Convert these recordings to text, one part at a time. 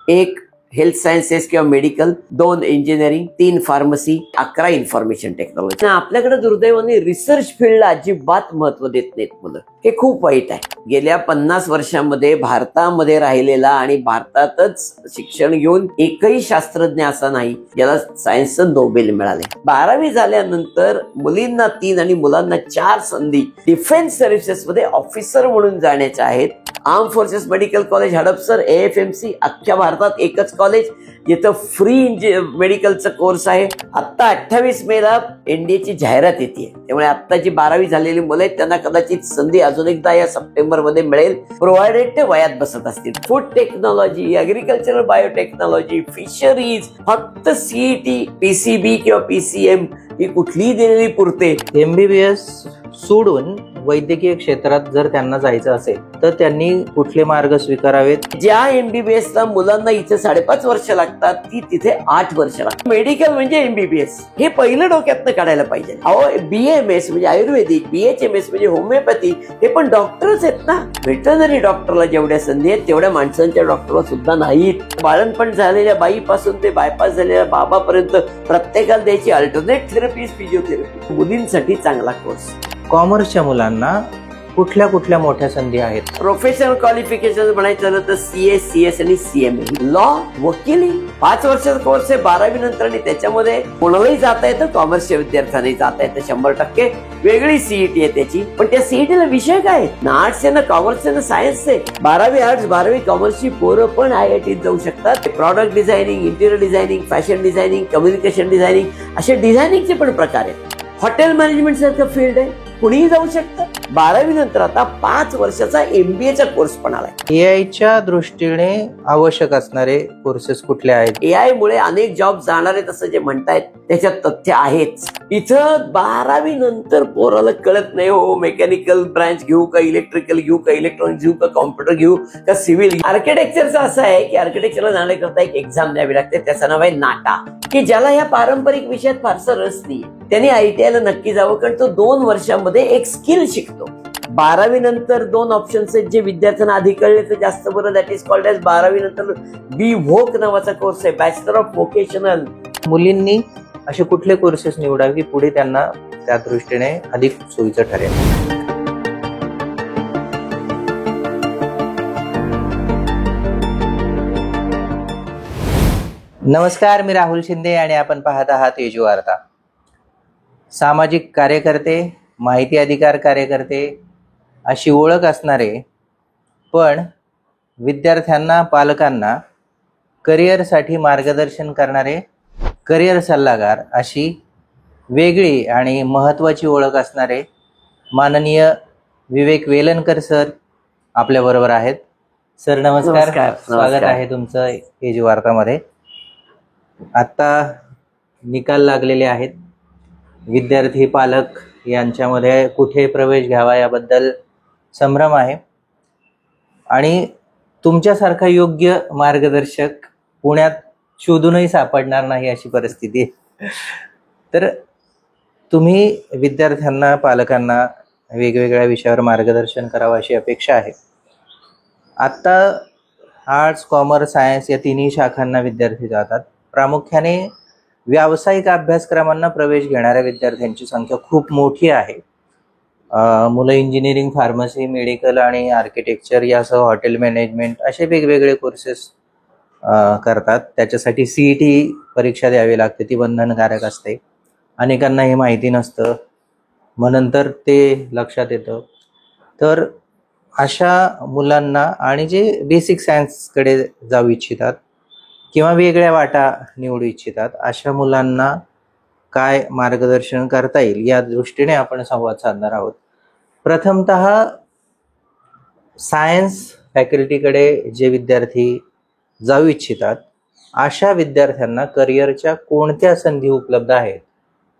एक health sciences किंवा medical, 2 engineering, 3 pharmacy, 11 information technology. आपल्याकडे दुर्दैवाने रिसर्च फील्डला अजिबात महत्व देत नाहीत मुलं. हे खूप वाईट आहे. गेल्या 50 वर्षांमध्ये भारतामध्ये राहिलेला आणि भारतातच शिक्षण घेऊन एकही शास्त्रज्ञ असा नाही ज्याला सायन्सचं नोबेल मिळाले. 12वी झाल्यानंतर मुलींना 3 आणि मुलांना 4 संधी डिफेन्स सर्व्हिसेस मध्ये ऑफिसर म्हणून जाण्याच्या आहेत. Arm forces medical college Hadapsar, AFMC, अख्ख्या भारतात एकच कॉलेज जिथं फ्री मेडिकलचा कोर्स आहे. आता 28 मेला NDAची जाहिरात येते. त्यामुळे आता जी 12वी झालेली मुलं आहेत त्यांना कदाचित संधी अजून एकदा या सप्टेंबर मध्ये मिळेल, प्रोव्हायडेड ते वयात बसत असतील. Food technology, agricultural biotechnology, fisheries, फक्त CET, PCB किंवा PCM ही कुठलीही दिलेली पुरते. MBBS सोडून वैद्यकीय क्षेत्रात जर त्यांना जायचं असेल तर त्यांनी कुठले मार्ग स्वीकारावेत? ज्या MBBS ला मुलांना इथे 5.5 वर्ष लागतात ती तिथे 8 वर्ष लागतात. मेडिकल म्हणजे MBBS हे पहिलं डोक्यातनं काढायला पाहिजे. अहो, BMS म्हणजे आयुर्वेदिक, BHMS म्हणजे होमिओपॅथी, हे पण डॉक्टरच आहेत ना. व्हेटरनरी डॉक्टरला जेवढ्या संधी आहेत तेवढ्या माणसांच्या डॉक्टरला सुद्धा नाहीत. बाळणपण झालेल्या बाईपासून ते बायपास झालेल्या बाबापर्यंत प्रत्येकाला द्यायची अल्टरनेट थेरपी, फिजिओथेरपी. मुलींसाठी चांगला कोर्स. कॉमर्सच्या मुलांना कुठल्या कुठल्या मोठ्या संधी आहेत? प्रोफेशनल क्वालिफिकेशन म्हणायचं झालं तर CA, CS आणि CMA. लॉ, वकिली 5 वर्षाचा कोर्स आहे 12वी नंतर आणि त्याच्यामध्ये कोणालाही जाता येतं. कॉमर्सच्या विद्यार्थ्यांनाही जाता येतं 100%. वेगळी CET आहे त्याची, पण त्या CET ला विषय काय? ना आर्ट्स आहे, ना कॉमर्स आहे, ना सायन्स आहे. 12वी आर्ट्स 12वी कॉमर्सची पोरं पण IIT जाऊ शकतात. Product designing, interior designing, fashion designing, communication designing असे डिझायनिंगचे पण प्रकार आहेत. हॉटेल मॅनेजमेंट सारखं फील्ड आहे, कुणीही जाऊ शकतं. 12वी नंतर आता 5 वर्षाचा MBAचा कोर्स पण आलाय. AI च्या दृष्टीने आवश्यक असणारे कोर्सेस कुठले आहेत? AI मुळे अनेक जॉब जाणार आहेत असं जे म्हणतायत त्याच्यात तथ्य आहेच. इथं 12वी नंतर पोराला कळत नाही हो, मेकॅनिकल ब्रांच घेऊ का, इलेक्ट्रिकल घेऊ का, इलेक्ट्रॉनिक घेऊ का, कॉम्प्युटर घेऊ का, सिव्हिल. आर्किटेक्चरचं असं आहे की आर्किटेक्चरला जाण्याकरता एक एक्झाम द्यावी लागते, त्याचं नाव आहे नाटा, की ज्याला या पारंपरिक विषयात फारसा रस नाही त्यांनी ITI ला नक्की जावं, कारण तो 2 वर्षांमध्ये एक स्किल शिकतो. 12वी नंतर 2 ऑप्शन्स आहेत जे विद्यार्थ्यांना आधी कळले तर जास्त बरं. दॅट इज कॉल्ड एज 12वी नंतर BVOC नावाचा कोर्स आहे, बॅचलर ऑफ व्होकेशनल. मुलींनी असे कुठले कोर्सेस निवडावे की पुढे त्यांना त्या दृष्टीने अधिक सोयीचं ठरेल? नमस्कार, मी राहुल शिंदे आणि आपण पाहत आहात तेजू वार्ता. सामाजिक कार्यकर्ते, माहिती अधिकार कार्यकर्ते अशी ओळख असणारे पण विद्यार्थ्यांना, पालकांना करिअरसाठी मार्गदर्शन करणारे करिअर सल्लागार अशी वेगळी आणि महत्त्वाची ओळख असणारे माननीय विवेक वेलणकर सर आपल्याबरोबर आहेत. सर नमस्कार. स्वागत आहे तुमचं तेजू वार्तामध्ये. आता निकाल लागलेले आहेत. विद्यार्थी, पालक यांच्यामध्ये कुठे प्रवेश घ्यावा याबद्दल संभ्रम आहे आणि तुमच्यासारखा योग्य मार्गदर्शक पुण्यात शोधूनही सापडणार नाही अशी परिस्थिती आहे. तर तुम्ही विद्यार्थ्यांना, पालकांना वेगवेगळ्या विषयावर मार्गदर्शन करावं अशी अपेक्षा आहे. आत्ता आर्ट्स, कॉमर्स, सायन्स या तिन्ही शाखांना विद्यार्थी जातात. प्रामुख्याने व्यावसायिक अभ्यासक्रमांना प्रवेश घेणाऱ्या विद्यार्थ्यांची संख्या खूप मोठी आहे. मुलं इंजिनिअरिंग, फार्मसी, मेडिकल आणि आर्किटेक्चर यासह हॉटेल मॅनेजमेंट असे वेगवेगळे कोर्सेस करतात. त्याच्यासाठी CET परीक्षा द्यावी लागते, ती बंधनकारक असते. अनेकांना हे माहिती नसतं, मग नंतर ते लक्षात येतं. तर अशा मुलांना आणि जे बेसिक सायन्सकडे जाऊ इच्छितात किंवा वेगळ्या वाटा निवडू इच्छितात अशा मुलांना काय मार्गदर्शन करता येईल या दृष्टीने आपण संवाद साधणार आहोत. प्रथमतः सायन्स फॅकल्टीकडे जे विद्यार्थी जाऊ इच्छितात अशा विद्यार्थ्यांना करिअरच्या कोणत्या संधी उपलब्ध आहेत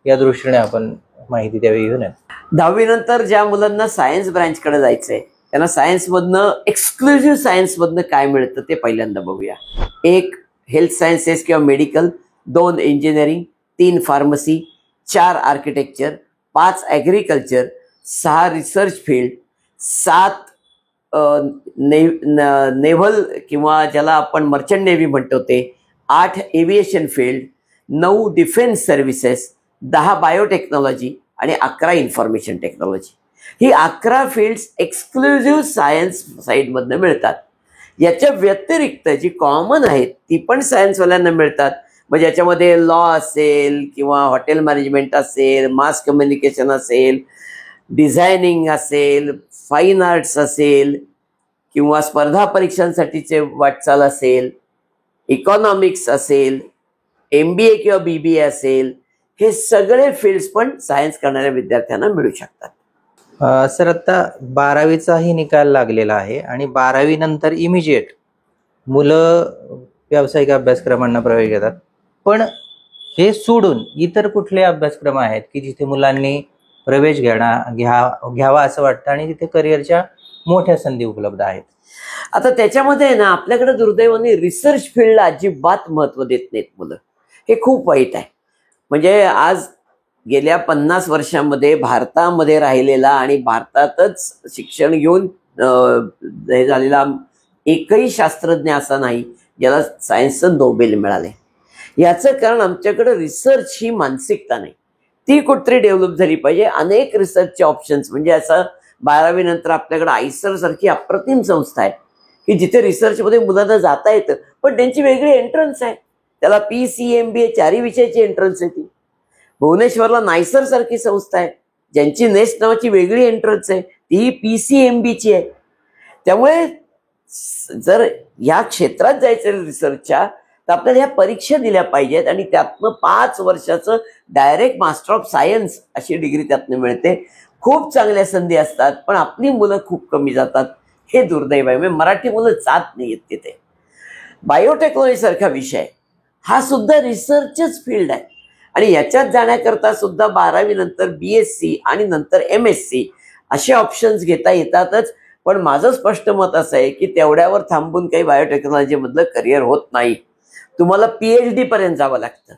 या दृष्टीने आपण माहिती द्यावी घेऊन. 10वी नंतर ज्या मुलांना सायन्स ब्रांचकडे जायचंय त्यांना सायन्स मधनं, एक्सक्लुझिव्ह सायन्स मधनं काय मिळतं ते पहिल्यांदा बघूया. एक हेल्थ सायन्सेस किंवा medical, 2 engineering, 3 pharmacy, 4 architecture, 5 agriculture, 6 research field, 7 naval किंवा ज्याला आपण मर्चंट नेव्ही म्हणतो ते, 8 aviation field, 9 defence services, 10 biotechnology आणि 11 इन्फॉर्मेशन टेक्नॉलॉजी. ही 11 फील्ड्स एक्सक्लुझिव्ह सायन्स साईडमधनं मिळतात. याच्या व्यतिरिक्त जी कॉमन आहेत ती पण सायन्सवाल्यांना मिळतात. म्हणजे याच्यामध्ये लॉ असेल किंवा हॉटेल मॅनेजमेंट असेल, मास कम्युनिकेशन असेल, डिझायनिंग असेल, फाईन आर्ट्स असेल किंवा स्पर्धा परीक्षांसाठीचे वाटचाल असेल, इकॉनॉमिक्स असेल, MBA किंवा BBA असेल, हे सगळे फील्ड्स पण सायन्स करणाऱ्या विद्यार्थ्यांना मिळू शकतात. सर आता 12वीचाही निकाल लागलेला आहे आणि 12वी नंतर इमिजिएट मुलं व्यावसायिक अभ्यासक्रमांना प्रवेश घेतात. पण हे सोडून इतर कुठले अभ्यासक्रम आहेत की जिथे मुलांनी प्रवेश घ्यावा असं वाटतं आणि तिथे करिअरच्या मोठ्या संधी उपलब्ध आहेत? आता त्याच्यामध्ये ना आपल्याकडे दुर्दैवाने रिसर्च फील्डला अजिबात महत्व देत नाहीत मुलं. हे खूप वाईट आहे. म्हणजे आज गेल्या 50 वर्षांमध्ये भारतामध्ये राहिलेला आणि भारतातच शिक्षण घेऊन हे झालेला एकही शास्त्रज्ञ असा नाही ज्याला सायन्सचं नोबेल मिळाले. याचं कारण आमच्याकडे रिसर्च ही मानसिकता नाही, ती कुठतरी डेव्हलप झाली पाहिजे. अनेक रिसर्चचे ऑप्शन्स, म्हणजे असं 12वी नंतर आपल्याकडे आयसर सारखी अप्रतिम संस्था आहे की जिथे रिसर्चमध्ये मुलांना जाता येतं, पण त्यांची वेगळी एंट्रन्स आहे. त्याला PCMBA 4 विषयाची एंट्रन्स आहे. ती भुवनेश्वरला नायसर सारखी संस्था आहे ज्यांची नेस्ट नावाची वेगळी एंट्रन्स आहे, ती PCMBची आहे. त्यामुळे जर या क्षेत्रात जायचं रिसर्चच्या, तर आपल्याला ह्या परीक्षा दिल्या पाहिजेत आणि त्यातनं 5 वर्षाचं डायरेक्ट मास्टर ऑफ सायन्स अशी डिग्री त्यातनं मिळते. खूप चांगल्या संधी असतात, पण आपली मुलं खूप कमी जातात. हे दुर्दैव आहे. म्हणजे मराठी मुलं जात नाहीत तिथे. बायोटेक्नॉलॉजी सारखा विषय हा सुद्धा रिसर्चच फील्ड आहे आणि याच्यात जाण्याकरता सुद्धा 12वी नंतर BSc आणि नंतर MSc असे ऑप्शन्स घेता येतातच. पण माझं स्पष्ट मत असं आहे की तेवढ्यावर थांबून काही बायोटेक्नॉलॉजी मधलं करिअर होत नाही. तुम्हाला PhD पर्यंत जावं लागतं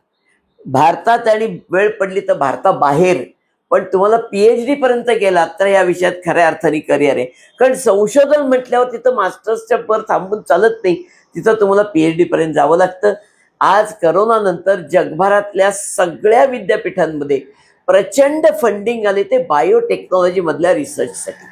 भारतात, आणि वेळ पडली तर भारताबाहेर. पण तुम्हाला PhD पर्यंत गेलात तर या विषयात खऱ्या अर्थाने करिअर आहे. कारण संशोधन म्हटल्यावर तिथं मास्टर्सच्या वर थांबून चालत नाही, तिथं तुम्हाला PhD पर्यंत जावं लागतं. आज करोना नंतर जगभरातल्या सगळ्या विद्यापीठांमध्ये प्रचंड फंडिंग आले ते बायोटेक्नॉलॉजी मधल्या रिसर्चसाठी.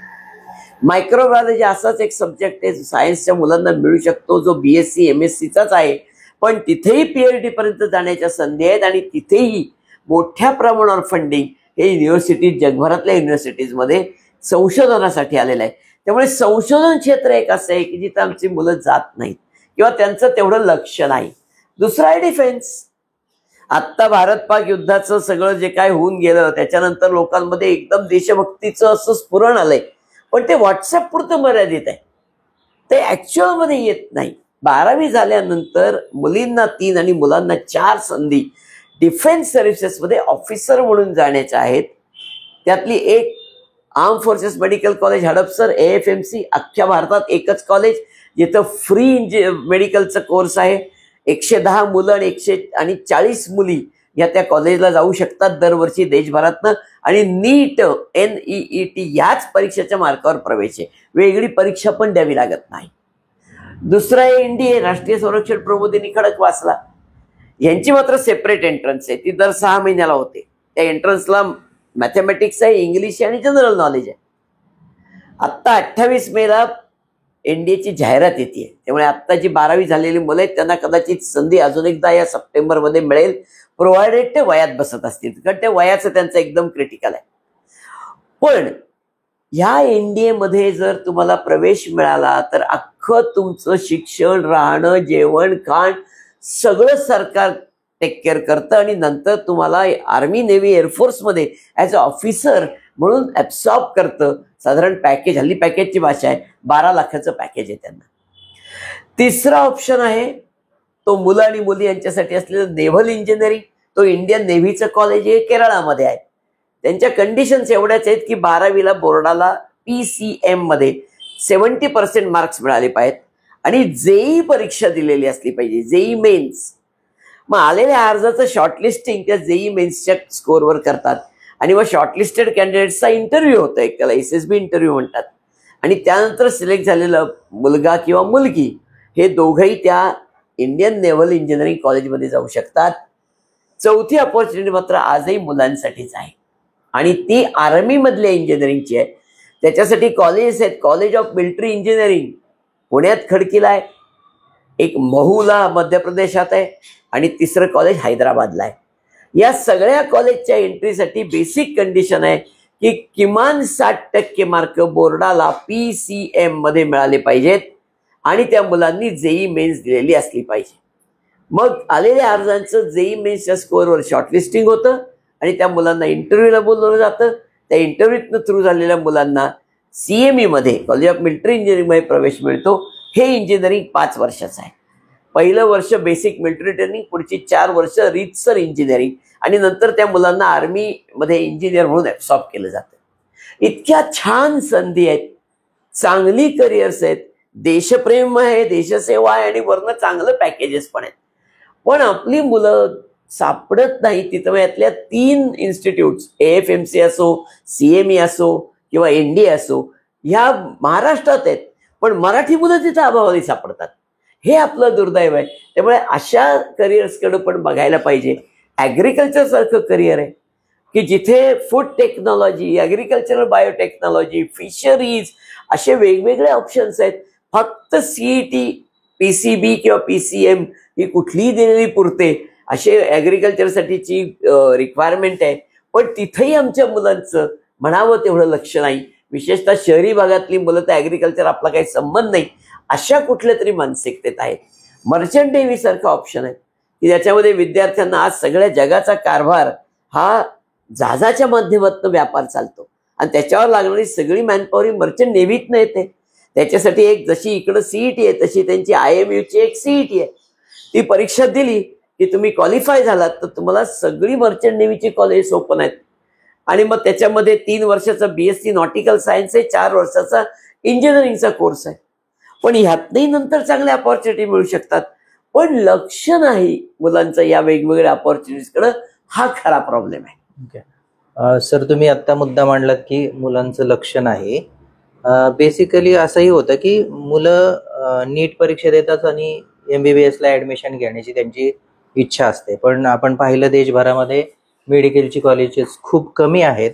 मायक्रोबायोलॉजी असाच एक सब्जेक्ट आहे सायन्सच्या मुलांना मिळू शकतो जो BSc MScचाच आहे, पण तिथेही PhD पर्यंत जाण्याच्या संधी आहेत आणि तिथेही मोठ्या प्रमाणावर फंडिंग हे युनिव्हर्सिटीज, जगभरातल्या युनिव्हर्सिटीजमध्ये संशोधनासाठी आलेलं आहे. त्यामुळे संशोधन क्षेत्र एक असं आहे की जिथं आमची मुलं जात नाहीत किंवा त्यांचं तेवढं लक्ष नाही. दुसरं आहे डिफेन्स. आत्ता भारत पाक युद्धाचं सगळं जे काय होऊन गेलं त्याच्यानंतर लोकांमध्ये एकदम देशभक्तीचं असं स्फुरण आलंय, पण ते व्हॉट्सअप पुरतं मर्यादित आहे, ते ऍक्च्युअल मध्ये येत नाही. 12वी झाल्यानंतर मुलींना 3 आणि मुलांना 4 संधी डिफेन्स सर्व्हिसेसमध्ये ऑफिसर म्हणून जाण्याच्या आहेत. त्यातली एक arm forces medical college Hadapsar AFMC, अख्ख्या भारतात एकच कॉलेज जिथं फ्री मेडिकलचा कोर्स आहे. 110 मुलं आणि 140 मुली या त्या कॉलेजला जाऊ शकतात दरवर्षी देशभरातनं. आणि NEET याच परीक्षेच्या मार्कावर प्रवेश आहे, वेगळी परीक्षा पण द्यावी लागत नाही. दुसरं आहे NDA, राष्ट्रीय संरक्षण प्रबोधिनी खडकवासला. यांची मात्र सेपरेट एंट्रन्स आहे, ती दर 6 महिन्याला होते. त्या एंट्रन्सला मॅथमॅटिक्स आहे, इंग्लिश आहे आणि जनरल नॉलेज आहे. आत्ता 28 मेला NDAची जाहिरात येते. त्यामुळे आत्ता जी 12वी झालेली मुलं आहेत त्यांना कदाचित संधी अजून एकदा या सप्टेंबरमध्ये मिळेल, प्रोव्हायडेड ते वयात बसत असतील, कारण ते वयाचं त्यांचं एकदम क्रिटिकल आहे. पण ह्या NDA मध्ये जर तुम्हाला प्रवेश मिळाला तर अख्खं तुमचं शिक्षण, राहणं, जेवण, खाण सगळं सरकार टेक केअर करतं आणि नंतर तुम्हाला आर्मी, नेव्ही, एअरफोर्समध्ये ॲज अ ऑफिसर म्हणून ॲब्सॉर्ब करतं. साधारण पॅकेज, हल्ली पॅकेजची भाषा आहे, 12 लाखाचं पॅकेज आहे त्यांना. तिसरा ऑप्शन आहे तो मुलं आणि मुली यांच्यासाठी असलेलं नेव्हल इंजिनिअरिंग. तो इंडियन नेव्हीचं कॉलेज आहे, केरळामध्ये आहे. त्यांच्या कंडिशन्स एवढ्याच आहेत की 12वीला बोर्डाला PCM मध्ये 70% मार्क्स मिळाले पाहिजेत आणि JEE परीक्षा दिलेली असली पाहिजे, JEE मेन्स. मग आलेल्या अर्जाचं शॉर्टलिस्टिंग त्या JEE मेन्सच्या स्कोअरवर करतात आणि मग शॉर्टलिस्टेड कॅन्डिडेट्सचा इंटरव्ह्यू होतो, एक त्याला SSB इंटरव्ह्यू म्हणतात. आणि त्यानंतर सिलेक्ट झालेला मुलगा किंवा मुलगी हे दोघंही त्या इंडियन नेव्हल इंजिनिअरिंग कॉलेजमध्ये जाऊ शकतात. चौथी अपॉर्च्युनिटी मात्र आजही मुलांसाठीच आहे आणि ती आर्मीमधल्या इंजिनिअरिंगची आहे. त्याच्यासाठी कॉलेजेस आहेत. कॉलेज ऑफ मिलिटरी इंजिनिअरिंग पुण्यात खडकीला आहे, एक महूला मध्य प्रदेशात आहे आणि तिसरं कॉलेज हैदराबादला आहे. या सगळ्या कॉलेजच्या एंट्रीसाठी बेसिक कंडिशन आहे की किमान 60% मार्क बोर्डाला PCM मध्ये मिळाले पाहिजेत आणि त्या मुलांनी जेई मेन्स दिलेली असली पाहिजे. मग आलेल्या अर्जांचं जेई मेन्सच्या स्कोअरवर शॉर्टलिस्टिंग होतं आणि त्या मुलांना इंटरव्ह्यूला बोलवलं जातं. त्या इंटरव्ह्यूतनं थ्रू झालेल्या मुलांना CME मध्ये कॉलेज ऑफ मिलिटरी इंजिनिअरिंगमध्ये प्रवेश मिळतो. हे इंजिनिअरिंग 5 वर्षाचं आहे. पहिलं वर्ष बेसिक मिलिटरी ट्रेनिंग, पुढची 4 वर्ष रीतसर इंजिनिअरिंग आणि नंतर त्या मुलांना आर्मीमध्ये इंजिनियर म्हणून ॲब्सॉर्ब केलं जातं. इतक्या छान संधी आहेत, चांगली करिअर्स आहेत, देशप्रेम आहे, देशसेवा आहे आणि वरनं चांगलं पॅकेजेस पण आहेत. पण आपली मुलं सापडत नाही तिथं. यातल्या 3 इन्स्टिट्यूट्स AFMC असो, CME असो किंवा NDA असो ह्या महाराष्ट्रात आहेत, पण मराठी मुलं तिथं अभावाने सापडतात. हे आपलं दुर्दैव आहे. त्यामुळे अशा करिअर्सकडे पण बघायला पाहिजे. ॲग्रिकल्चर सारखं करिअर आहे की जिथे food technology, agricultural biotechnology, fisheries असे वेगवेगळे ऑप्शन्स आहेत. फक्त CET, PCB किंवा PCM ही कुठलीही दिलेली पुरते असे ॲग्रिकल्चरसाठीची रिक्वायरमेंट आहे. पण तिथेही आमच्या मुलांचं म्हणावं तेवढं लक्ष नाही. विशेषतः शहरी भागातली मुलं तर ॲग्रिकल्चर आपला काही संबंध नाही अशा कुठल्या तरी मानसिकतेत आहेत. मर्चंट नेव्ही सारखा ऑप्शन आहे की ज्याच्यामध्ये विद्यार्थ्यांना आज सगळ्या जगाचा कारभार हा जहाजाच्या माध्यमातून व्यापार चालतो आणि त्याच्यावर लागणारी सगळी मॅनपॉवर ही मर्चंट नेव्हीतनं येते. त्याच्यासाठी एक जशी इकडं CET आहे तशी त्यांची IMUची एक CET आहे. ती परीक्षा दिली की तुम्ही क्वालिफाय झालात तर तुम्हाला सगळी मर्चंट नेव्हीची कॉलेज ओपन आहेत आणि मग त्याच्यामध्ये 3 वर्षाचा BSc नॉटिकल सायन्स आहे, 4 वर्षाचा इंजिनिअरिंगचा कोर्स आहे. पण ह्यातही नंतर चांगल्या अपॉर्च्युनिटी मिळू शकतात. पण लक्ष नाही मुलांचं या वेगवेगळ्या अपॉर्च्युनिटीजकडे. हा खरा प्रॉब्लेम आहे. सर, तुम्ही आत्ता मुद्दा मांडलात की मुलांचं लक्ष नाही. बेसिकली असंही होतं की मुलं नीट परीक्षा देतात आणि MBBSला ॲडमिशन घेण्याची त्यांची इच्छा असते, पण आपण पाहिलं देशभरामध्ये मेडिकलची कॉलेजेस खूप कमी आहेत.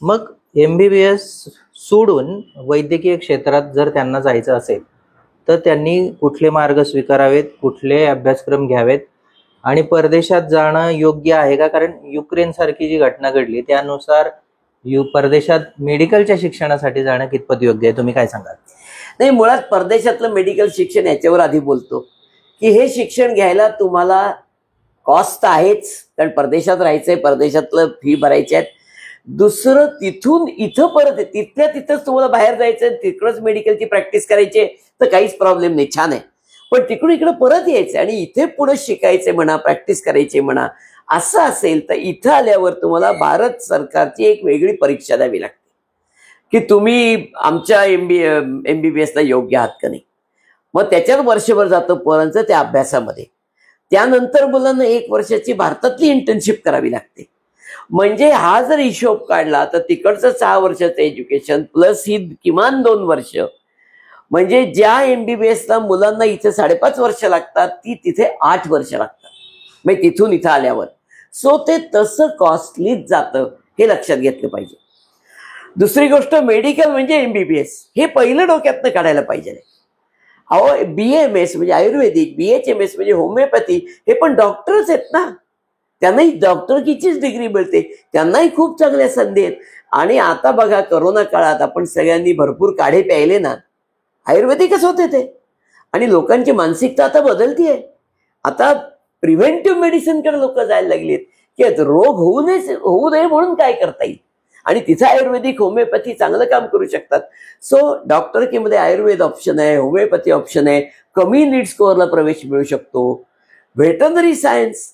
मग MBBS सोडून वैद्यकीय क्षेत्रात जर त्यांना जायचं असेल तर त्यांनी कुठले मार्ग स्वीकारावेत, कुठले अभ्यासक्रम घ्यावेत आणि परदेशात जाणं योग्य आहे का? कारण युक्रेनसारखी जी घटना घडली त्यानुसार परदेशात मेडिकलच्या शिक्षणासाठी जाणं कितपत योग्य आहे, तुम्ही काय सांगाल? नाही, मुळात परदेशातलं मेडिकल शिक्षण याच्यावर आधी बोलतो की हे शिक्षण घ्यायला तुम्हाला कॉस्ट आहेच, कारण परदेशात राहायचंय, परदेशातलं फी भरायची आहेत. दुसरं तिथून इथं परत तिथल्या तिथंच तुम्हाला बाहेर जायचं, तिकडंच मेडिकलची प्रॅक्टिस करायची तर काहीच प्रॉब्लेम नाही, छान आहे. पण तिकडून इकडं परत यायचं आणि इथे पुढे शिकायचे म्हणा, प्रॅक्टिस करायची म्हणा, असं असेल तर इथं आल्यावर तुम्हाला भारत सरकारची एक वेगळी परीक्षा द्यावी लागते की तुम्ही आमच्या MBBSला योग्य आहात का नाही. मग त्याच्यात वर्षभर जातं पोरांचं त्या अभ्यासामध्ये. त्यानंतर मुलांना 1 वर्षाची भारतातली इंटर्नशिप करावी लागते. म्हणजे हा जर हिशोब काढला तर तिकडचं 6 वर्षाचं एज्युकेशन प्लस ही किमान 2 वर्ष, म्हणजे ज्या MBBSला मुलांना इथे 5.5 वर्ष लागतात ती तिथे 8 वर्ष लागतात, म्हणजे तिथून इथं आल्यावर. सो ते तसं कॉस्टलीच जातं, हे लक्षात घेतलं पाहिजे. दुसरी गोष्ट, मेडिकल म्हणजे MBBS हे पहिलं डोक्यातनं काढायला पाहिजे. अहो, BAMS म्हणजे आयुर्वेदिक, BHMS म्हणजे होमिओपॅथी, हे पण डॉक्टरच आहेत ना, त्यांनाही डॉक्टरकीचीच डिग्री मिळते, त्यांनाही खूप चांगल्या संधी आहेत. आणि आता बघा, कोरोना काळात आपण सगळ्यांनी भरपूर काढे प्यायले ना, आयुर्वेदिकच होते ते. आणि लोकांची मानसिकता आता बदलतीये. आता प्रिव्हेंटिव्ह मेडिसिनकडे लोक जायला लागलीत की रोग होऊ नये म्हणून काय करता येईल, आणि तिथे आयुर्वेदिक, होमिओपॅथी चांगलं काम करू शकतात. सो डॉक्टरकीमध्ये आयुर्वेद ऑप्शन आहे, होमिओपॅथी ऑप्शन आहे, कमी नीट स्कोअरला प्रवेश मिळू शकतो. व्हेटरनरी सायन्स,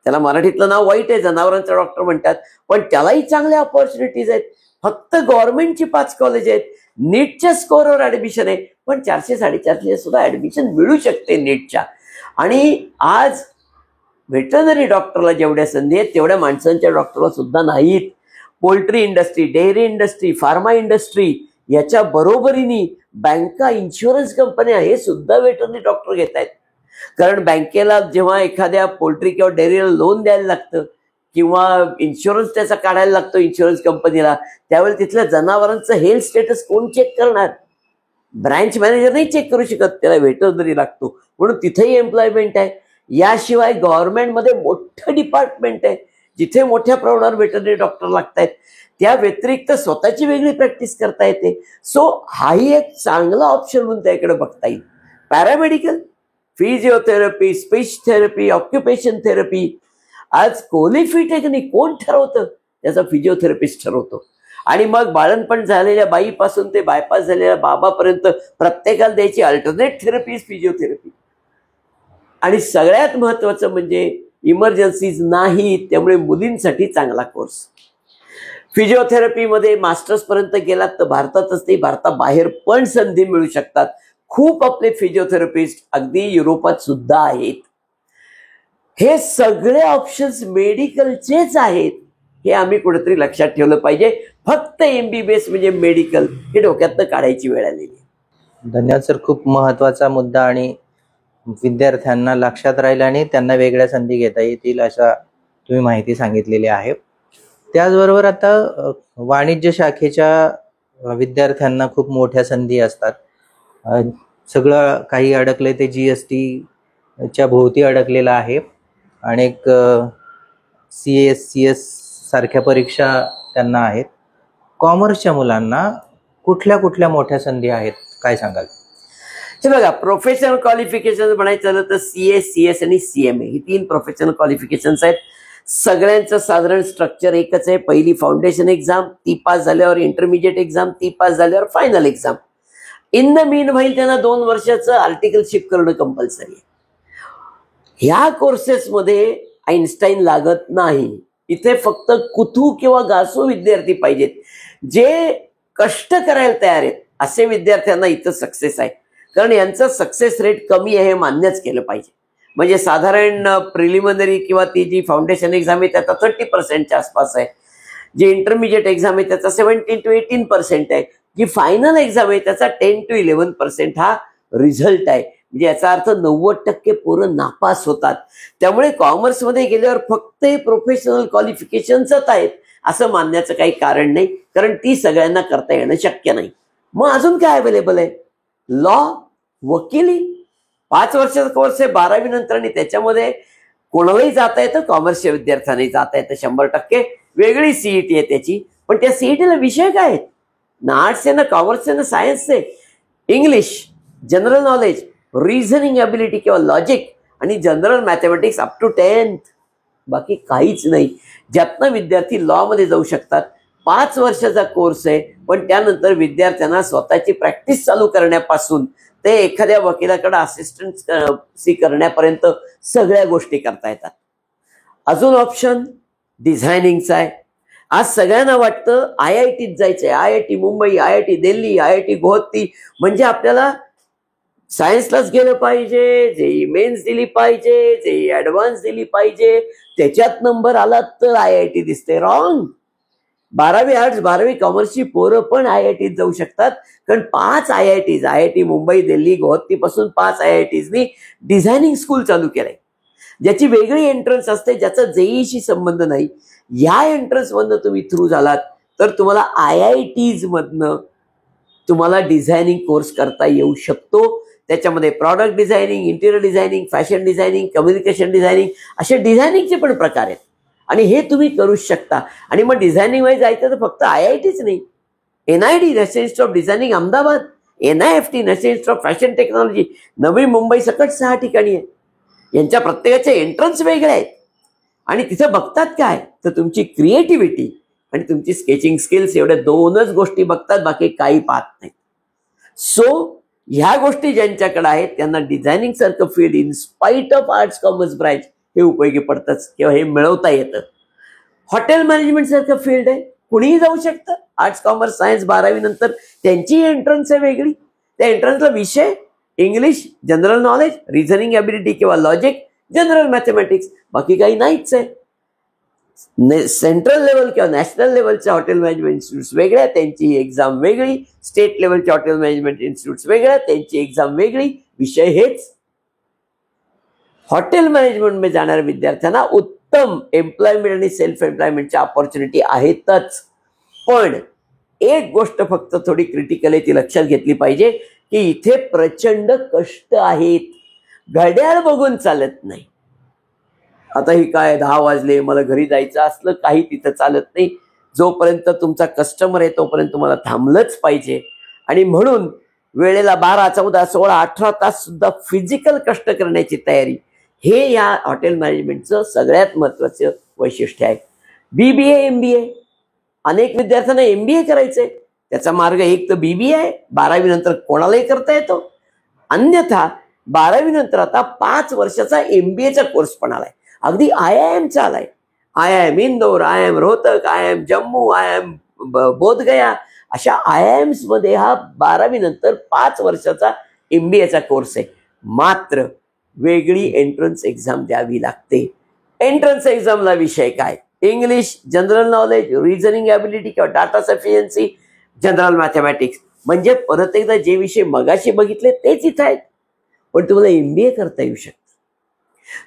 त्याला मराठीतलं नाव वाईट आहे, जनावरांचा डॉक्टर म्हणतात, पण त्यालाही चांगल्या ऑपॉर्च्युनिटीज आहेत. फक्त गव्हर्नमेंटची 5 कॉलेज आहेत, नीटच्या स्कोअरवर ऍडमिशन आहे, पण 400-450 सुद्धा ऍडमिशन मिळू शकते नीटच्या. आणि आज व्हेटरनरी डॉक्टरला जेवढ्या संधी आहेत तेवढ्या माणसांच्या डॉक्टरला सुद्धा नाहीत. Poultry industry, dairy industry, pharma industry याच्या बरोबरीने बँका, इन्शुरन्स कंपन्या हे सुद्धा वेटरनरी डॉक्टर घेत आहेत. कारण बँकेला जेव्हा एखाद्या पोल्ट्री किंवा डेअरीला लोन द्यायला लागतं किंवा इन्शुरन्स त्याचा काढायला लागतो इन्शुरन्स कंपनीला, त्यावेळी तिथल्या जनावरांचं हेल्थ स्टेटस कोण चेक करणार? ब्रँच मॅनेजर नाही चेक करू शकत, त्याला वेटरनरी लागतो. म्हणून तिथेही एम्प्लॉयमेंट आहे. याशिवाय गव्हर्नमेंटमध्ये मोठं डिपार्टमेंट आहे जिथे मोठ्या प्रमाणावर वेटरनरी डॉक्टर लागत आहेत. त्या व्यतिरिक्त स्वतःची वेगळी प्रॅक्टिस करता येते. सो हाही एक चांगला ऑप्शन म्हणून त्याकडे बघता येईल. Paramedical, physiotherapy, speech therapy, occupation therapy. आज कोलिफी टेक्निक कोण ठरवतं? त्याचा फिजिओथेरपिस्ट ठरवतो. आणि मग बाळणपण झालेल्या बाईपासून ते बायपास झालेल्या बाबापर्यंत प्रत्येकाला द्यायची अल्टरनेट थेरपी फिजिओथेरपी. आणि सगळ्यात महत्वाचं म्हणजे इमर्जन्सीज नाही, त्यामुळे मुलींसाठी चांगला कोर्स. फिजिओथेरपीमध्ये मास्टर्स पर्यंत गेलात तर भारतातच नाही, भारताबाहेर पण संधी मिळू शकतात. खूप आपले फिजिओथेरपिस्ट अगदी युरोपात सुद्धा आहेत. हे सगळे ऑप्शन्स मेडिकलचेच आहेत, हे आम्ही कुठेतरी लक्षात ठेवलं पाहिजे. फक्त MBBS म्हणजे मेडिकल हे डोक्यातनं काढायची वेळ आलेली आहे. धन्यवाद सर. खूप महत्त्वाचा मुद्दा आणि विद्यार्थ्यांना लक्षात राहील आणि त्यांना वेगळ्या संधी घेता येतील अशा तुम्ही माहिती सांगितलेली आहे. त्याचबरोबर आता वाणिज्य शाखेच्या विद्यार्थ्यांना खूप मोठ्या संधी असतात. सगळं काही अडकले ते GSTच्या भोवती अडकलेलं आहे. अनेक CS, CS सारख्या परीक्षा त्यांना आहेत. कॉमर्सच्या मुलांना कुठल्या कुठल्या मोठ्या संधी आहेत, काय सांगाल? हे बघा, प्रोफेशनल क्वालिफिकेशन म्हणायचं झालं तर CA, CS आणि CMA ही 3 प्रोफेशनल क्वालिफिकेशन्स आहेत. सगळ्यांचं साधारण स्ट्रक्चर एकच आहे. पहिली फाउंडेशन एक्झाम, ती पास झाल्यावर इंटरमिजिएट एक्झाम, ती पास झाल्यावर final exam. In the mean while त्यांना 2 वर्षाचं आर्टिकलशिप करणं कंपल्सरी आहे. ह्या कोर्सेसमध्ये आईन्स्टाईन लागत नाही. इथे फक्त कुतू किंवा गासू विद्यार्थी पाहिजेत, जे कष्ट करायला तयार आहेत असे विद्यार्थ्यांना इथं सक्सेस आहे. कारण यांचं सक्सेस रेट कमी आहे हे मान्यच केलं पाहिजे. म्हणजे साधारण प्रिलिमिनरी किंवा ती जी फाउंडेशन एक्झाम आहे त्याचा 30% आसपास आहे. जी इंटरमिजिएट एक्झाम आहे त्याचा 17 to 18% आहे. जी फायनल एक्झाम आहे त्याचा 10 to 11% हा रिझल्ट आहे. म्हणजे याचा अर्थ 90% पोरं नापास होतात. त्यामुळे कॉमर्समध्ये गेल्यावर फक्त हे प्रोफेशनल क्वालिफिकेशन्सच आहेत असं मानण्याचं काही कारण नाही, कारण ती सगळ्यांना करता येणं शक्य नाही. मग अजून काय अवेलेबल आहे? लॉ, वकिली, 5 वर्षाचा कोर्स आहे 12वी नंतर, आणि त्याच्यामध्ये कोणालाही जाता येतं, कॉमर्सच्या विद्यार्थ्यांनाही जाता येतं 100%. वेगळी CET आहे त्याची. पण त्या CETला विषय काय आहेत? ना आर्ट्स आहे, ना कॉमर्स आहे, ना सायन्स आहे. English, general knowledge, reasoning ability किंवा लॉजिक आणि general mathematics up to 10th. बाकी काहीच नाही. ज्यातनं विद्यार्थी लॉमध्ये जाऊ शकतात. 5 वर्षाचा कोर्स आहे, पण त्यानंतर विद्यार्थ्यांना स्वतःची प्रॅक्टिस चालू करण्यापासून ते एखाद्या वकिलाकडे असिस्टन्सी करण्यापर्यंत सगळ्या गोष्टी करता येतात. अजून ऑप्शन डिझायनिंगचा आहे. आज सगळ्यांना वाटतं IITत जायचंय, IIT Mumbai, IIT Delhi, IIT Guwahati, म्हणजे आपल्याला सायन्सलाच गेलं पाहिजे, JEE मेन्स दिली पाहिजे, JEE ॲडव्हान्स दिली पाहिजे, त्याच्यात नंबर आला तर IIT दिसते. रॉंग. 12वी आर्ट्स 12वी कॉमर्सची पोरं पण IITत जाऊ शकतात. कारण 5 IITs, IIT मुंबई, दिल्ली, गुवाहाटी पासून 5 IITsनी डिझायनिंग स्कूल चालू केलंय, ज्याची वेगळी एंट्रन्स असते, ज्याचा JEEशी संबंध नाही. या एंट्रन्समधनं तुम्ही थ्रू झालात तर तुम्हाला IITs मधनं तुम्हाला डिझायनिंग कोर्स करता येऊ शकतो. त्याच्यामध्ये product designing, interior designing, fashion designing, communication designing असे डिझायनिंगचे पण प्रकार आहेत. आणि हे तुम्ही करू शकता. आणि मग डिझायनिंग वाईज जायचं तर फक्त IITच नाही, NID national institute of designing Ahmedabad, NIFT national institute of fashion technology Navi Mumbai सकट 6 ठिकाणी आहे. यांच्या प्रत्येकाचे एंट्रन्स वेगळे आहेत. आणि तिथं बघतात काय तर तुमची क्रिएटिव्हिटी आणि तुमची स्केचिंग स्किल्स, एवढ्या 2च गोष्टी बघतात, बाकी काही पाहत नाहीत. सो ह्या गोष्टी ज्यांच्याकडे आहेत त्यांना डिझायनिंग सारखं field in spite of arts commerce branch हे उपयोगी पडतं किंवा हे मिळवता येतं. हॉटेल मॅनेजमेंट सारखं फील्ड आहे, कुणीही जाऊ शकतं. आर्ट्स कॉमर्स सायन्स 12वी नंतर त्यांची एंट्रन्स आहे वेगळी. त्या एंट्रन्सला विषय English, general knowledge, reasoning ability किंवा लॉजिक, जनरल मॅथमॅटिक्स, बाकी काही नाहीच आहे. सेंट्रल लेवल किंवा नॅशनल लेवलच्या हॉटेल मॅनेजमेंट इन्स्टिट्यूट्स वेगळ्या, त्यांची एक्झाम वेगळी. स्टेट लेवलच्या हॉटेल मॅनेजमेंट इन्स्टिट्यूट्स वेगळ्या, त्यांची एक्झाम वेगळी. विषय हेच, हॉटेल मॅनेजमेंटमध्ये जाणाऱ्या विद्यार्थ्यांना उत्तम एम्प्लॉयमेंट आणि सेल्फ एम्प्लॉयमेंटच्या ऑपॉर्च्युनिटी आहेतच. पण एक गोष्ट फक्त थोडी क्रिटिकल आहे, ती लक्षात घेतली पाहिजे की इथे प्रचंड कष्ट आहेत. घड्याळ बघून चालत नाही. आता ही काय 10 वाजले, मला घरी जायचं असलं काही तिथं चालत नाही. जोपर्यंत तुमचा कस्टमर आहे तोपर्यंत तुम्हाला थांबलंच पाहिजे. आणि म्हणून वेळेला 12, 14, 16, 18 तास सुद्धा फिजिकल कष्ट करण्याची तयारी, हे या हॉटेल मॅनेजमेंटचं सगळ्यात महत्वाचं वैशिष्ट्य आहे. BBA MBA, अनेक विद्यार्थ्यांना MBA करायचंय, त्याचा मार्ग एक तर BBA आहे, 12वी नंतर कोणालाही करता येतो. अन्यथा 12वी नंतर आता 5 वर्षाचा MBAचा कोर्स पण आलाय. अगदी IIM आलाय. IIM Indore, IIM Rohtak, IIM Jammu, IIM Bodhgaya, अशा IIMs मध्ये हा 12वी नंतर 5 वर्षाचा MBAचा कोर्स आहे. मात्र वेगळी एंट्रन्स एक्झाम द्यावी लागते. एंट्रन्स एक्झामला विषय काय? English, general knowledge, reasoning ability किंवा डाटा सफिशियन्सी, जनरल मॅथमॅटिक्स. म्हणजे परत एकदा जे विषय मगाशी बघितले तेच इथं आहेत, पण तुम्हाला MBA करता येऊ शकतं.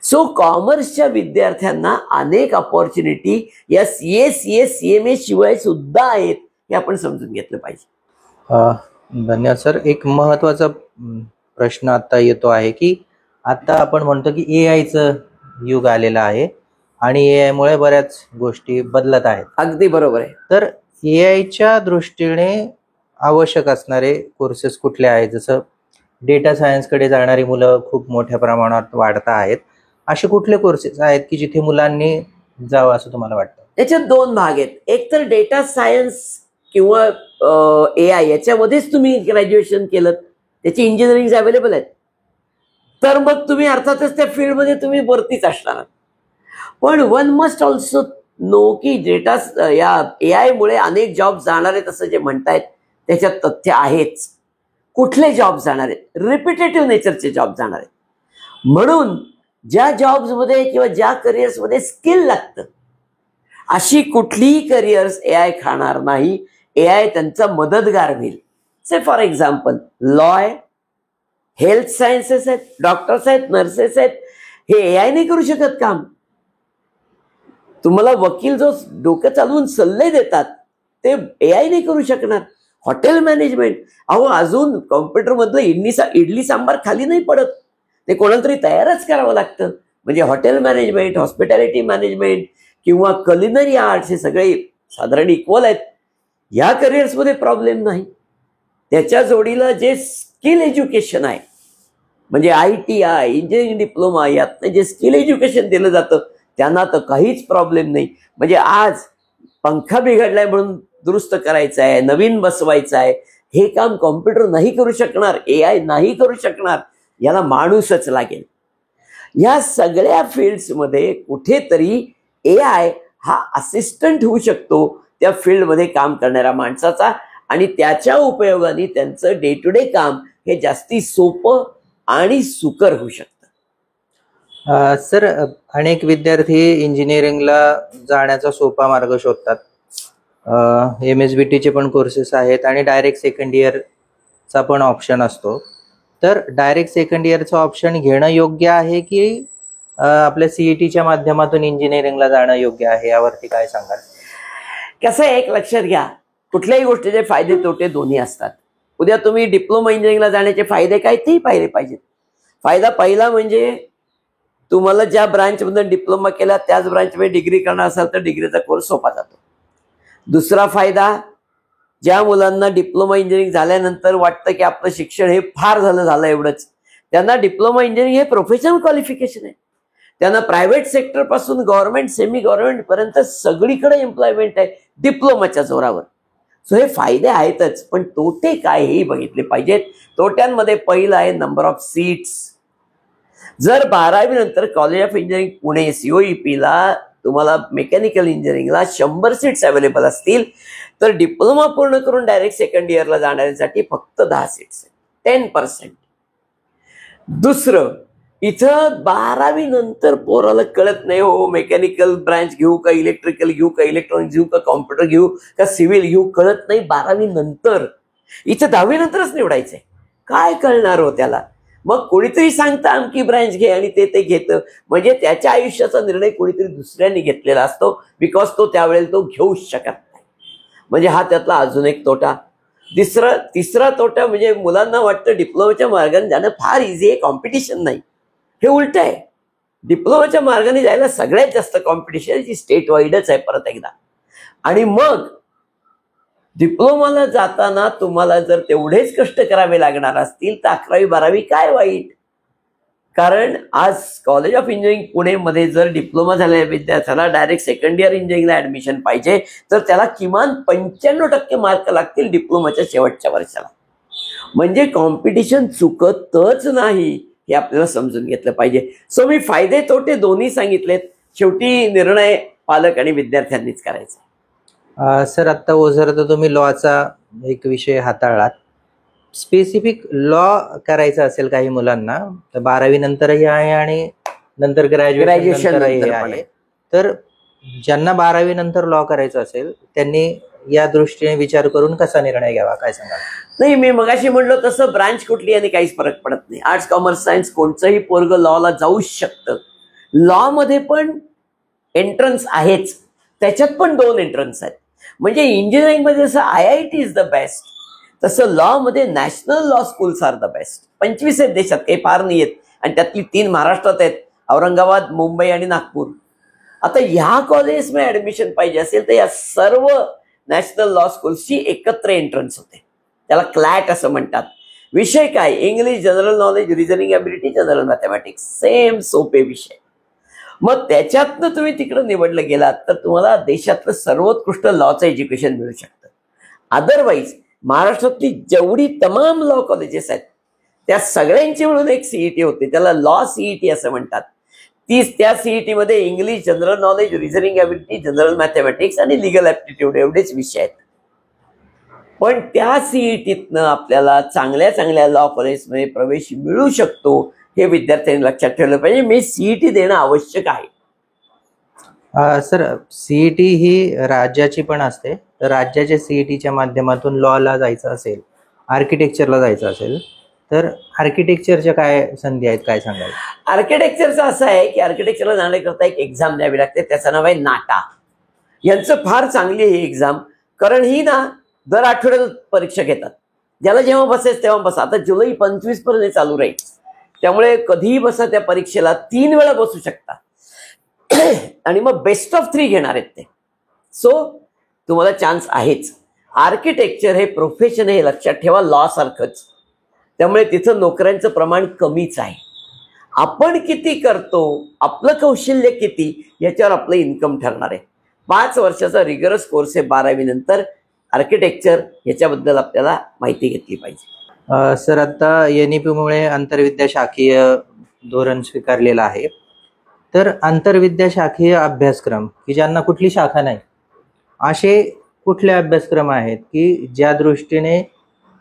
सो कॉमर्सच्या विद्यार्थ्यांना अनेक ऑपॉर्च्युनिटी या CA, CS, CMA शिवाय सुद्धा आहेत, हे आपण समजून घेतलं पाहिजे. धन्यवाद सर. एक महत्वाचा प्रश्न आता येतो आहे की आता आपण म्हणतो की AI युग आलेलं आहे आणि AI मुळे बऱ्याच गोष्टी बदलत आहेत. अगदी बरोबर आहे. तर AIच्या दृष्टीने आवश्यक असणारे कोर्सेस कुठले आहेत? जसं डेटा सायन्सकडे जाणारी मुलं खूप मोठ्या प्रमाणात वाढत आहेत. असे कुठले कोर्सेस आहेत की जिथे मुलांनी जावं असं तुम्हाला वाटतं? याच्यात 2 भाग आहेत. एक तर डेटा सायन्स किंवा AI याच्यामध्येच तुम्ही ग्रॅज्युएशन केलं, त्याची इंजिनिअरिंग अवेलेबल आहेत, तर मग तुम्ही अर्थातच त्या फील्डमध्ये तुम्ही भरतीच असणार. पण वन मस्ट ऑल्सो नो की डेटा या AI मुळे अनेक जॉब जाणार आहेत असं जे म्हणतायत त्याच्यात तथ्य आहेच. कुठले जॉब जाणार आहेत? रिपिटेटिव्ह नेचरचे जॉब जाणार आहेत. म्हणून ज्या जॉब्समध्ये किंवा ज्या करिअर्समध्ये स्किल लागतं अशी कुठलीही करिअर्स AI खाणार नाही. AI त्यांचा मदतगार होईल. से फॉर एक्झाम्पल लॉ आहे, हेल्थ सायन्सेस आहेत, डॉक्टर्स आहेत, नर्सेस आहेत, हे AI नाही करू शकत काम. तुम्हाला वकील जो डोकं चालवून सल्ले देतात ते AI नाही करू शकणार. हॉटेल मॅनेजमेंट, अहो अजून कॉम्प्युटरमधलं इडली सांबार खाली नाही पडत, ते कोणाला तरी तयारच करावं लागतं. म्हणजे हॉटेल मॅनेजमेंट, हॉस्पिटॅलिटी मॅनेजमेंट किंवा कलिनरी आर्ट्स हे सगळे साधारण इक्वल आहेत. या करिअर्समध्ये प्रॉब्लेम नाही. त्याच्या जोडीला जे स्किल एज्युकेशन आहे, म्हणजे ITI, इंजिनिअरिंग डिप्लोमा, यातनं जे स्किल एज्युकेशन दिलं जातं त्यांना तर काहीच प्रॉब्लेम नाही. म्हणजे आज पंखा बिघडलाय म्हणून दुरुस्त करायचा आहे, नवीन बसवायचा आहे, हे काम कॉम्प्युटर नाही करू शकणार, AI नाही करू शकणार, याला माणूसच लागेल. या सगळ्या फील्ड्समध्ये कुठेतरी AI हा असिस्टंट होऊ शकतो त्या फील्डमध्ये काम करणाऱ्या माणसाचा, आणि त्याच्या उपयोगाने त्यांचं डे टू डे काम हे जास्ती सोपं आणि सुकर होऊ शकतं. सर, अनेक विद्यार्थी इंजिनिअरिंगला जाण्याचा सोपा मार्ग शोधतात. MSBTचे पण कोर्सेस आहेत आणि डायरेक्ट सेकंड इयरचा पण ऑप्शन असतो. तर डायरेक्ट सेकंड इयरचा ऑप्शन घेणं योग्य आहे की आपल्या CETच्या माध्यमातून इंजिनिअरिंगला जाणं योग्य आहे, यावरती काय सांगाल? कसं आहे, एक लक्षात घ्या, कुठल्याही गोष्टीचे फायदे तोटे दोन्ही असतात. उद्या तुम्ही डिप्लोमा इंजिनिअरिंगला जाण्याचे फायदे काय तेही पाहिले पाहिजेत. फायदा पहिला म्हणजे तुम्हाला ज्या ब्रांचमधून डिप्लोमा केला त्याच ब्रांचमध्ये डिग्री करणार असाल तर डिग्रीचा कोर्स सोपा जातो. दुसरा फायदा, ज्या मुलांना डिप्लोमा इंजिनिअरिंग झाल्यानंतर वाटतं की आपलं शिक्षण हे फार झालं एवढंच, त्यांना डिप्लोमा इंजिनिअरिंग हे प्रोफेशनल क्वालिफिकेशन आहे. त्यांना प्रायव्हेट सेक्टर पासून गव्हर्नमेंट, सेमी गव्हर्नमेंट पर्यंत सगळीकडे एम्प्लॉयमेंट आहे डिप्लोमाच्या जोरावर. सो हे फायदे आहेतच, पण तोटे काय हेही बघितले पाहिजेत. तोट्यांमध्ये पहिलं आहे नंबर ऑफ सीट्स. जर 12वी नंतर कॉलेज ऑफ इंजिनिअरिंग पुणे COEPला तुम्हाला मेकॅनिकल इंजिनिअरिंगला 100 सीट्स अवेलेबल असतील, तर डिप्लोमा पूर्ण करून डायरेक्ट सेकंड इयरला जाणाऱ्यांसाठी फक्त 10 सीट्स आहेत, 10%. दुसरं, इथं 12वी नंतर पोराला कळत नाही हो मेकॅनिकल ब्रांच घेऊ का इलेक्ट्रिकल घेऊ का इलेक्ट्रॉनिक्स घेऊ का कॉम्प्युटर घेऊ का सिव्हिल घेऊ कळत नाही 12वी नंतर. इथं 10वी नंतरच निवडायचंय. काय कळणार हो त्याला. मग कोणीतरी सांगतं आमकी ब्रँच घे आणि ते घेतं म्हणजे त्याच्या आयुष्याचा निर्णय कोणीतरी दुसऱ्यांनी घेतलेला असतो बिकॉज तो त्यावेळेला तो घेऊच शकत नाही. म्हणजे हा त्यातला अजून एक तोटा. तिसरा तोटा म्हणजे मुलांना वाटतं डिप्लोमाच्या मार्गाने जाणं फार इझी आहे, कॉम्पिटिशन नाही. हे उलट आहे. डिप्लोमाच्या मार्गाने जायला सगळ्यात जास्त कॉम्पिटिशन जी स्टेट वाईडच आहे परत एकदा. आणि मग डिप्लोमाला जाताना तुम्हाला जर तेवढेच कष्ट करावे लागणार असतील तर 11वी-12वी काय वाईट. कारण आज कॉलेज ऑफ इंजिनिअरिंग पुणेमध्ये जर डिप्लोमा झालेल्या विद्यार्थ्याला डायरेक्ट सेकंड इयर इंजिनिअरिंगला ऍडमिशन पाहिजे तर त्याला किमान 95% मार्क लागतील डिप्लोमाच्या शेवटच्या वर्षाला. म्हणजे कॉम्पिटिशन चुकतच नाही हे आपल्याला समजून घेतलं पाहिजे. सो मी फायदे तोटे दोन्ही सांगितलेत. शेवटी निर्णय पालक आणि विद्यार्थ्यांनीच करायचा. सर आत्ता ओझर तर तुम्ही लॉचा एक विषय हाताळलात. स्पेसिफिक लॉ करायचा असेल काही मुलांना तर 12वी नंतरही आहे आणि नंतर ग्रॅज्युएशन नंतरही आहे. तर ज्यांना 12वी नंतर लॉ करायचं असेल त्यांनी या दृष्टीने विचार करून कसा निर्णय घ्यावा काय सांगाल. नाही मी मगाशी म्हणलो तसं ब्रांच कुठली आणि काहीच फरक पडत नाही. आर्ट्स कॉमर्स सायन्स कोणचंही पोरग लॉला जाऊच शकतं. लॉ मध्ये पण एंट्रन्स आहेच. त्याच्यात पण 2 एंट्रन्स आहेत. म्हणजे इंजिनिअरिंग मध्ये जसं IIT इज द बेस्ट तसं लॉ मध्ये national law schools are the best. 25 आहेत देशात, काही फार नाही आहेत आणि त्यातली 3 महाराष्ट्रात आहेत, औरंगाबाद, मुंबई आणि नागपूर. आता ह्या कॉलेजमध्ये ऍडमिशन पाहिजे असेल तर या सर्व नॅशनल लॉ स्कूल्सची एकत्र एंट्रन्स होते. त्याला क्लॅट असं म्हणतात. विषय काय English, general knowledge, reasoning ability, general mathematics, same सोपे विषय. मग त्याच्यातनं तुम्ही तिकडं निवडलं गेलात तर तुम्हाला देशातलं सर्वोत्कृष्ट लॉचं एज्युकेशन मिळू शकतं. अदरवाईज महाराष्ट्रातली जेवढी तमाम लॉ कॉलेजेस आहेत त्या सगळ्यांची मिळून एक CET होते, त्याला लॉ CET असं म्हणतात. त्या CET मध्ये English, general knowledge, reasoning ability, general mathematics आणि लिगल ॲप्टिट्यूड एवढेच विषय आहेत. पण त्या CETतनं आपल्याला चांगल्या चांगल्या लॉ कॉलेजमध्ये प्रवेश मिळू शकतो हे विद्यार्थ्यांनी लक्षात ठेवलं पाहिजे. मी CET देणं आवश्यक आहे. सर CET ही राज्याची पण असते. तर राज्याच्या CETच्या माध्यमातून लॉला जायचं असेल, आर्किटेक्चरला जायचं असेल तर आर्किटेक्चरच्या काय संधी आहेत काय सांगाल. आर्किटेक्चरचं असं आहे की आर्किटेक्चरला जाण्याकरता एक एक्झाम द्यावी लागते. त्याचं नाव आहे नाटा. यांचं फार चांगली ही एक्झाम. कारण ही ना दर आठवड्यात परीक्षा घेतात. ज्याला जेव्हा बसायचं तेव्हा बसा. आता जुलै 25 पर्यंत चालू राहील. त्यामुळे कधीही बसा त्या परीक्षेला. 3 वेळा बसू शकता आणि मग बेस्ट ऑफ 3 घेणार आहेत ते. सो तुम्हाला चान्स आहेच. आर्किटेक्चर हे प्रोफेशन हे लक्षात ठेवा लॉ सारखंच. त्यामुळे तिथं नोकऱ्यांचं प्रमाण कमीच आहे. आपण किती करतो, आपलं कौशल्य किती याच्यावर आपलं इन्कम ठरणार आहे. 5 वर्षाचा रिगरस कोर्स आहे 12वी नंतर आर्किटेक्चर. याच्याबद्दल आपल्याला माहिती घेतली पाहिजे. सर आता NEP मुळे आंतरविद्याशाखीय धोरण स्वीकारलेलं आहे. तर आंतरविद्याशाखीय अभ्यासक्रम की ज्यांना कुठली शाखा नाही असे कुठले अभ्यासक्रम आहेत की ज्या दृष्टीने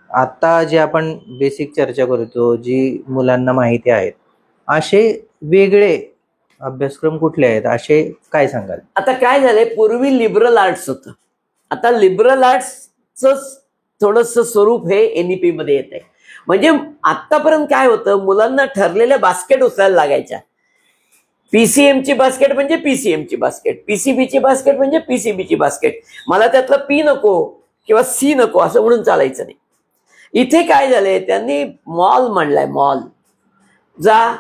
आता जे आपण बेसिक चर्चा करतो जी मुलांना माहिती आहेत असे वेगळे अभ्यासक्रम कुठले आहेत असे काय सांगाल. आता काय झालंय पूर्वी लिबरल आर्ट्स होतं. आता लिबरल आर्ट्सचं थोडंसं स्वरूप हे NEP मध्ये येत आहे. म्हणजे आतापर्यंत काय होतं मुलांना ठरलेल्या बास्केट उचलायला लागायच्या. PCMची बास्केट म्हणजे PCMची बास्केट, PCBची बास्केट म्हणजे PCBची बास्केट. मला त्यातलं P नको किंवा C नको असं म्हणून चालायचं नाही. इथे काय झालंय त्यांनी मॉल म्हणलाय. मॉल जा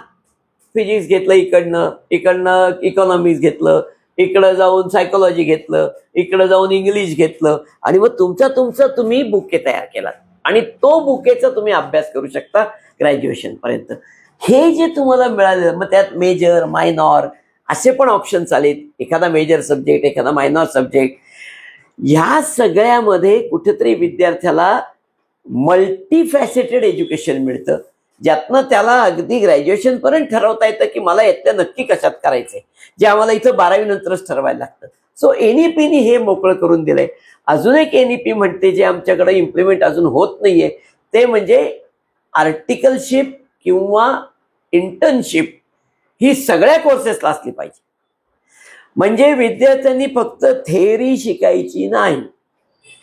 फिजिक्स घेतलं इकडनं इकॉनॉमिक्स घेतलं, इकडं जाऊन सायकोलॉजी घेतलं, इकडं जाऊन इंग्लिश घेतलं आणि मग तुमचा तुम्ही बुके तयार केला आणि तो बुकेचा तुम्ही अभ्यास करू शकता ग्रॅज्युएशन पर्यंत. हे जे तुम्हाला मिळालं मग त्यात मेजर मायनॉर असे पण ऑप्शन्स आलेत. एखादा मेजर सब्जेक्ट, एखादा मायनॉर सब्जेक्ट. ह्या सगळ्यामध्ये कुठेतरी विद्यार्थ्याला मल्टीफॅसेटेड एज्युकेशन मिळतं ज्यातनं त्याला अगदी ग्रॅज्युएशन पर्यंत ठरवता येतं की मला यातल्या नक्की कशात करायचंय, जे आम्हाला इथं 12वी नंतरच ठरवायला लागतं. सो NEPनी हे मोकळं करून दिलंय. अजून एक NEP म्हणते जे आमच्याकडे इम्प्लिमेंट अजून होत नाहीये ते म्हणजे आर्टिकलशिप किंवा इंटर्नशिप ही सगळ्या कोर्सेसला असली पाहिजे. म्हणजे विद्यार्थ्यांनी फक्त थेअरी शिकायची नाही,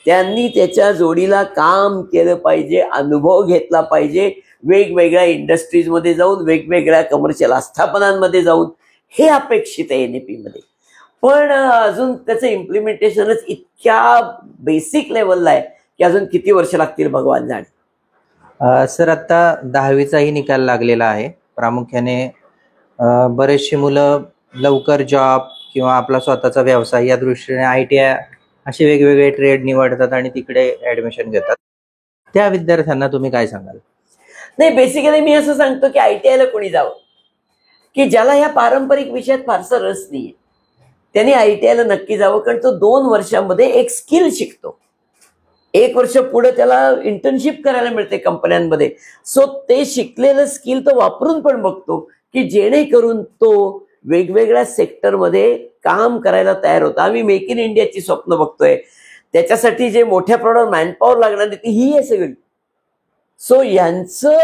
त्यांनी त्याच्या जोडीला काम केलं पाहिजे, अनुभव घेतला पाहिजे, वेगवेगळ्या इंडस्ट्रीजमध्ये जाऊन, वेगवेगळ्या कमर्शियल आस्थापनांमध्ये जाऊन. हे अपेक्षित आहे NAP मध्ये. पण अजून त्याचं इम्प्लिमेंटेशनच इतक्या बेसिक लेवलला आहे की अजून किती वर्ष लागतील भगवान जाणे. सर, आता 10वीचाही निकाल लागलेला आहे. प्रामुख्याने बरेचशी मुलं लवकर जॉब किंवा आपला स्वतःचा व्यवसाय या दृष्टीने ITI असे वेगवेगळे ट्रेड निवडतात आणि तिकडे ऍडमिशन घेतात. त्या विद्यार्थ्यांना तुम्ही काय सांगाल? नाही, बेसिकली मी असं सांगतो की ITI ला कोणी जावं की ज्याला ह्या पारंपरिक विषयात फारसा रस नाहीये, त्यांनी ITI ला नक्की जावं. कारण तो 2 वर्षामध्ये एक स्किल शिकतो. 1 वर्ष पुढे त्याला इंटर्नशिप करायला मिळते कंपन्यांमध्ये. सो ते शिकलेलं स्किल तो वापरून पण बघतो की जेणेकरून तो वेगवेगळ्या सेक्टरमध्ये काम करायला तयार होतो. आम्ही मेक इन इंडियाची स्वप्न बघतोय, त्याच्यासाठी जे मोठ्या प्रमाणावर मॅनपॉवर लागणार ती ही आहे सगळी. सो यांचं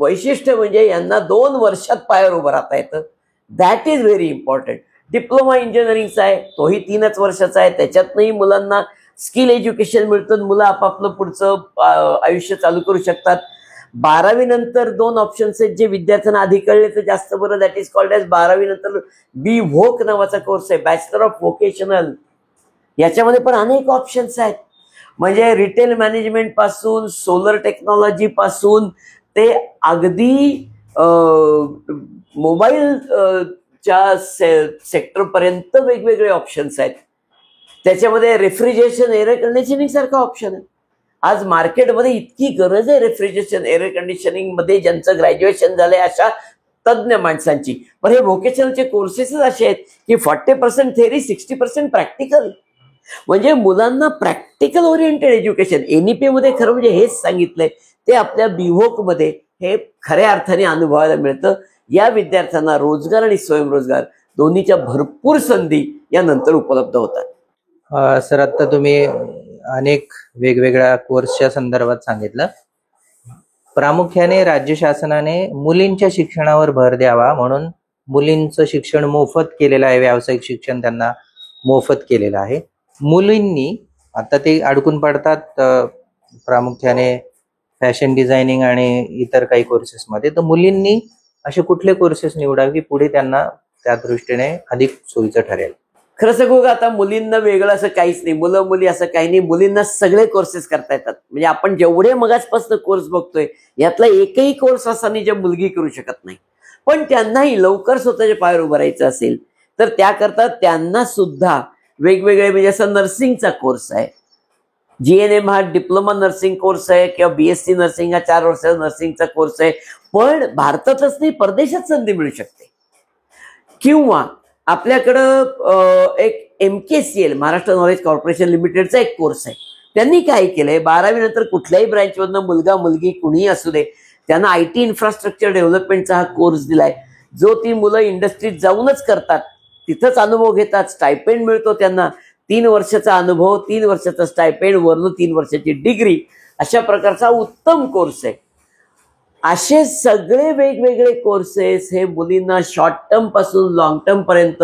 वैशिष्ट्य म्हणजे यांना 2 वर्षात पायावर उभं राहता येतं. That is very important. Diploma इंजिनिअरिंगचा आहे, तोही 3च वर्षाचा आहे. त्याच्यातनंही मुलांना स्किल एज्युकेशन मिळतं, मुलं आपापलं पुढचं आयुष्य चालू करू शकतात. 12वी नंतर 2 ऑप्शन्स आहेत जे विद्यार्थ्यांना आधी कळले तर जास्त बरं. दॅट इज कॉल्ड एज 12वी नंतर BVOC नावाचा कोर्स आहे, बॅचलर ऑफ व्होकेशनल. याच्यामध्ये पण अनेक ऑप्शन्स आहेत. म्हणजे रिटेल मॅनेजमेंट पासून, सोलर टेक्नॉलॉजी पासून ते अगदी मोबाईल च्या सेक्टरपर्यंत वेगवेगळे ऑप्शन्स आहेत. त्याच्यामध्ये रेफ्रिजरेशन, एअर कंडिशनिंग सारखा ऑप्शन आहे. आज मार्केटमध्ये इतकी गरज आहे रेफ्रिजरेशन, एअर कंडिशनिंग मध्ये ज्यांचं ग्रॅज्युएशन झालंय अशा तज्ज्ञ माणसांची. पण हे व्होकेशनलचे कोर्सेसच असे आहेत की 40% थेअरी, 60% प्रॅक्टिकल. म्हणजे मुलांना प्रॅक्टिकल ओरिएंटेड एज्युकेशन NEP मध्ये खरं म्हणजे हेच सांगितलंय ते आपल्या BVOC मध्ये हे खऱ्या अर्थाने अनुभवायला मिळतं. या विद्यार्थ्यांना रोजगार आणि स्वयंरोजगार दोन्हीच्या भरपूर संधी यानंतर उपलब्ध होतात. सर, आता तुम्ही अनेक वेगवेगळ्या कोर्सच्या संदर्भात सांगितलं. प्रामुख्याने राज्य शासनाने मुलींच्या शिक्षणावर भर द्यावा म्हणून मुलींचं शिक्षण मोफत केलेलं आहे, व्यावसायिक शिक्षण त्यांना मोफत केलेलं आहे. मुलींनी आता ते अडकून पडतात प्रामुख्याने फॅशन डिझायनिंग आणि इतर काही कोर्सेसमध्ये. तर मुलींनी असे कुठले कोर्सेस निवडावे की पुढे त्यांना त्या दृष्टीने अधिक सोयीचं ठरेल? खरं सांगू का, आता मुलींना वेगळं असं काहीच नाही, मुलं मुली असं काही नाही. मुलींना सगळे कोर्सेस करता येतात. म्हणजे आपण जेवढे मगाचपासून कोर्स बघतोय यातला एकही कोर्स असा नाही जे मुलगी करू शकत नाही. पण त्यांनाही लवकर स्वतःच्या पायावर उभं राहायचं असेल तर त्याकरता त्यांना सुद्धा वेगवेगळे, म्हणजे असं नर्सिंगचा कोर्स आहे, GNM हा डिप्लोमा नर्सिंग कोर्स आहे, किंवा BSc नर्सिंग हा 4 वर्षाचा नर्सिंगचा कोर्स आहे. पण भारतातच नाही, परदेशात संधी मिळू शकते. किंवा आपल्याकडं एक MKCL, महाराष्ट्र नॉलेज कॉर्पोरेशन लिमिटेडचा एक कोर्स आहे. त्यांनी काय केलंय, 12वी नंतर कुठल्याही ब्रँचमधनं मुलगा मुलगी कुणीही असू दे त्यांना IT इन्फ्रास्ट्रक्चर डेव्हलपमेंटचा हा कोर्स दिलाय, जो ती मुलं इंडस्ट्रीत जाऊनच करतात, तिथंच अनुभव घेतात, स्टायपेंड मिळतो त्यांना. 3 वर्षाचा अनुभव, 3 वर्षाचा स्टायपेंड, वरून 3 वर्षाची डिग्री, अशा प्रकारचा उत्तम कोर्स आहे. असे सगळे वेगवेगळे कोर्सेस हे मुलींना शॉर्ट टर्म पासून लॉंग टर्म पर्यंत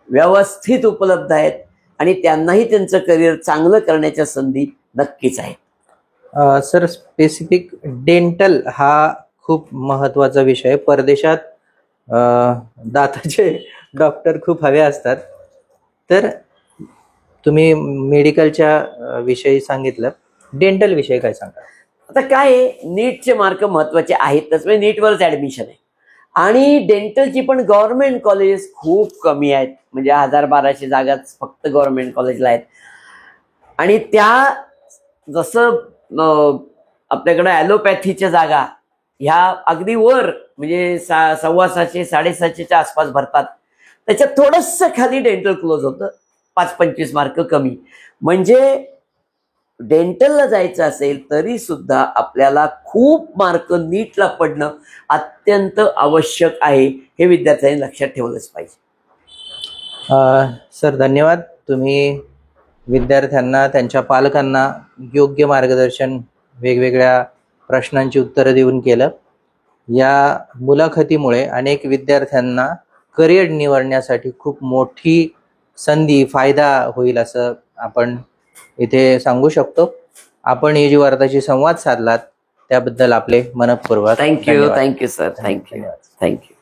व्यवस्थित उपलब्ध आहेत आणि त्यांनाही त्यांचं करिअर चांगलं करण्याच्या संधी नक्कीच आहेत. सर, स्पेसिफिक डेंटल हा खूप महत्वाचा विषय. परदेशात दाताचे डॉक्टर खूप हवे असतात. तर तुम्ही मेडिकलच्या विषयी सांगितलं, डेंटल विषयी काय सांगा? आता काय आहे, नीटचे मार्क महत्वाचे आहेतच, म्हणजे नीटवरच ऍडमिशन आहे. आणि डेंटलची पण गव्हर्नमेंट कॉलेजेस खूप कमी आहेत. म्हणजे 1000-1200 जागाच फक्त गव्हर्नमेंट कॉलेजला आहेत. आणि त्या जसं आपल्याकडे ॲलोपॅथीच्या जागा ह्या अगदी वर, म्हणजे 750-750च्या आसपास भरतात. त्याच्यात थोडंसं खाली डेंटल क्लोज होतं, 5-25 मार्क कमी. म्हणजे डेंटलला जायचं असेल तरी सुद्धा आपल्याला खूप मार्क नीटला पडणं अत्यंत आवश्यक आहे, हे विद्यार्थ्यांनी लक्षात ठेवलंच पाहिजे. सर, धन्यवाद. तुम्ही विद्यार्थ्यांना, त्यांच्या पालकांना योग्य मार्गदर्शन, वेगवेगळ्या प्रश्नांची उत्तरं देऊन केलं. या मुलाखतीमुळे अनेक विद्यार्थ्यांना करिअर निवडण्यासाठी खूप मोठी संधी फायदा होईल असं आपण इथे सांगू शकतो. आपण एजू वार्ताशी संवाद साधलात त्याबद्दल आपले मनपूर्वक थँक्यू धन्यवाद. थँक्यू सर थँक्यू धन्यवाद. थँक्यू.